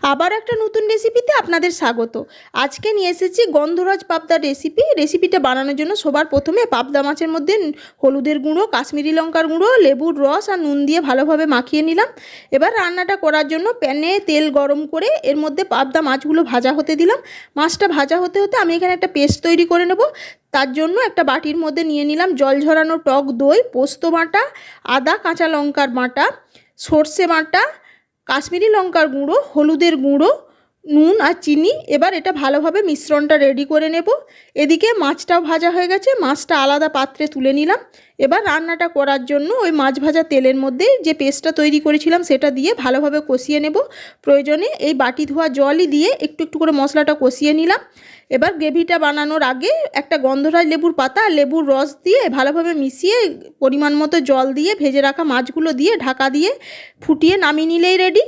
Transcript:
আবার একটা নতুন রেসিপিতে আপনাদের স্বাগত। আজকে নিয়ে এসেছি গন্ধরাজ পাবদার রেসিপিটা বানানোর জন্য সবার প্রথমে পাবদা মাছের মধ্যে হলুদের গুঁড়ো, কাশ্মীরি লঙ্কার গুঁড়ো, লেবুর রস আর নুন দিয়ে ভালোভাবে মাখিয়ে নিলাম। এবার রান্নাটা করার জন্য প্যানে তেল গরম করে এর মধ্যে পাবদা মাছগুলো ভাজা হতে দিলাম। মাছটা ভাজা হতে হতে আমি এখানে একটা পেস্ট তৈরি করে নেব। তার জন্য একটা বাটির মধ্যে নিয়ে নিলাম জল ঝরানো টক দই, পোস্ত বাটা, আদা কাঁচা লঙ্কার বাটা, সর্ষে বাটা, কাশ্মীরি লঙ্কার গুঁড়ো, হলুদের গুঁড়ো, নুন আর চিনি। এবার এটা ভালোভাবে মিশ্রণটা রেডি করে নেব। এদিকে মাছটাও ভাজা হয়ে গেছে, মাছটা আলাদা পাত্রে তুলে নিলাম। এবার রান্নাটা করার জন্য ওই মাছ ভাজা তেলের মধ্যে যে পেস্টটা তৈরি করেছিলাম সেটা দিয়ে ভালোভাবে কষিয়ে নেব। প্রয়োজনে এই বাটি ধোয়া জলই দিয়ে একটু একটু করে মশলাটা কষিয়ে নিলাম। এবার গ্রেভিটা বানানোর আগে একটা গন্ধরাজ লেবুর পাতা আর লেবুর রস দিয়ে ভালোভাবে মিশিয়ে পরিমাণ মতো জল দিয়ে ভেজে রাখা মাছগুলো দিয়ে ঢাকা দিয়ে ফুটিয়ে নামিয়ে নিলেই রেডি।